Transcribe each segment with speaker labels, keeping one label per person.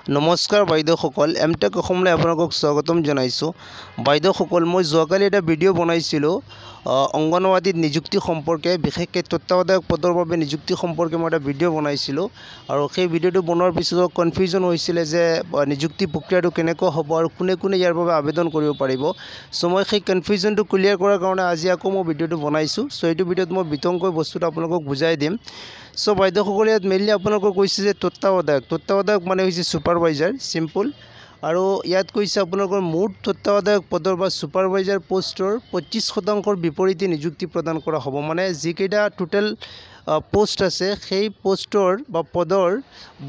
Speaker 1: নমস্কাৰ বাইদেউসকল এমটেক অসমলৈ আপোনালোকক স্বাগতম জনাইছোঁ। বাইদেউসকল মই যোৱাকালি এটা ভিডিঅ' বনাইছিলোঁ অংগনৱাড়ীত নিযুক্তি সম্পৰ্কে, বিশেষকৈ তত্ত্বাৱধায়ক পদৰ বাবে নিযুক্তি সম্পৰ্কে মই এটা ভিডিঅ' বনাইছিলোঁ আৰু সেই ভিডিঅ'টো বনোৱাৰ পিছত কনফিউজন হৈছিলে যে নিযুক্তি প্ৰক্ৰিয়াটো কেনেকুৱা হ'ব আৰু কোনে কোনে ইয়াৰ বাবে আবেদন কৰিব পাৰিব। চ' মই সেই কনফিউজনটো ক্লিয়াৰ কৰাৰ কাৰণে আজি আকৌ মই ভিডিঅ'টো বনাইছোঁ। চ' এইটো ভিডিঅ'ত মই বিতংকৈ বস্তুটো আপোনালোকক বুজাই দিম। চ' বাইদেউসকলে ইয়াত মেইনলি আপোনালোকক কৈছে যে তত্ত্বাৱধায়ক মানে হৈছে ছুপাৰভাইজাৰ, চিম্পল। আৰু ইয়াত কৈছে আপোনালোকৰ মুঠ তত্ত্বাৱধায়ক পদৰ বা ছুপাৰভাইজাৰ পষ্টৰ 25% বিপৰীতে নিযুক্তি প্ৰদান কৰা হ'ব। মানে যিকেইটা টোটেল পোষ্ট আছে সেই পোষ্টৰ বা পদৰ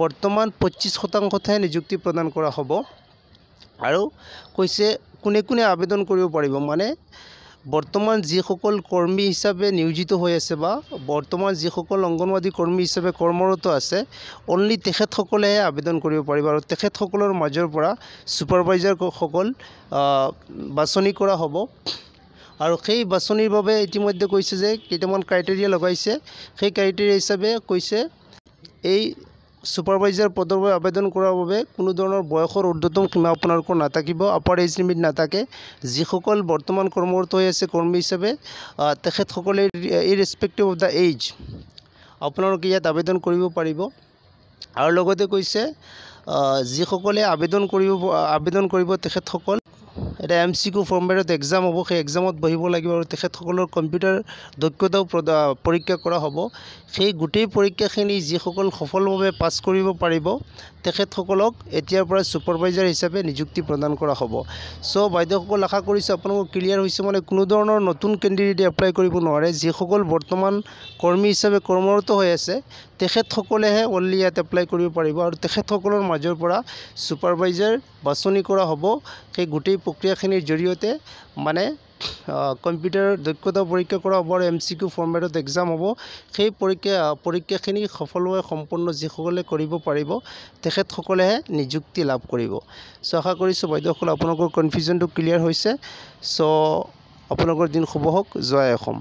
Speaker 1: বৰ্তমান 25%হে নিযুক্তি প্ৰদান কৰা হ'ব। আৰু কৈছে কোনে কোনে আবেদন কৰিব পাৰিব, মানে বৰ্তমান যিসকল কৰ্মী হিচাপে নিয়োজিত হৈ আছে বা বৰ্তমান যিসকল অংগনৱাড়ী কৰ্মী হিচাপে কৰ্মৰত আছে, অনলি তেখেতসকলেহে আবেদন কৰিব পাৰিব। আৰু তেখেতসকলৰ মাজৰ পৰা ছুপাৰভাইজাৰসকল বাছনি কৰা হ'ব। আৰু সেই বাছনিৰ বাবে ইতিমধ্যে কৈছে যে কেইটামান ক্ৰাইটেৰিয়া লগাইছে। সেই ক্ৰাইটেৰিয়া হিচাপে কৈছে এই ছুপাৰভাইজাৰ পদৰ বাবে আবেদন কৰাৰ বাবে কোনো ধৰণৰ বয়সৰ ঊৰ্ধ্বতম সীমা আপোনালোকৰ নাথাকিব, আপাৰ এজ লিমিট নাথাকে। যিসকল বৰ্তমান কৰ্মৰত হৈ আছে কৰ্মী হিচাপে তেখেতসকলে ইৰেছপেক্টিভ অফ দ্য এইজ আপোনালোকে ইয়াত আবেদন কৰিব পাৰিব। আৰু লগতে কৈছে যিসকলে আবেদন কৰিব তেখেতসকল এটা MCQ ফৰ্মেটত এক্সাম হ'ব, সেই এক্সামত বহিব লাগিব আৰু তেখেতসকলৰ কম্পিউটাৰ দক্ষতাও পৰীক্ষা কৰা হ'ব। সেই গোটেই পৰীক্ষাখিনি যিসকল সফলভাৱে পাছ কৰিব পাৰিব তেখেতসকলক এতিয়াৰ পৰা ছুপাৰভাইজাৰ হিচাপে নিযুক্তি প্ৰদান কৰা হ'ব। চ' বাইদেউসকল আশা কৰিছোঁ আপোনালোকৰ ক্লিয়াৰ হৈছে, মানে কোনো ধৰণৰ নতুন কেণ্ডিডেটে এপ্লাই কৰিব নোৱাৰে। যিসকল বৰ্তমান কৰ্মী হিচাপে কৰ্মৰত হৈ আছে তেখেতসকলেহে অনলি ইয়াত এপ্লাই কৰিব পাৰিব আৰু তেখেতসকলৰ মাজৰ পৰা ছুপাৰভাইজাৰ বাছনি কৰা হ'ব। সেই গোটেই প্ৰক্ৰিয়াখিনিৰ জৰিয়তে মানে কম্পিউটাৰ দক্ষতা পৰীক্ষা কৰা হ'ব আৰু MCQ ফৰ্মেটত এক্সাম হ'ব। সেই পৰীক্ষাখিনি সফলভাৱে সম্পন্ন যিসকলে কৰিব পাৰিব তেখেতসকলেহে নিযুক্তি লাভ কৰিব। চ' আশা কৰিছোঁ বাইদেউসকল আপোনালোকৰ কনফিউজনটো ক্লিয়াৰ হৈছে। চ' আপোনালোকৰ দিন শুভ হওক। জয় অসম।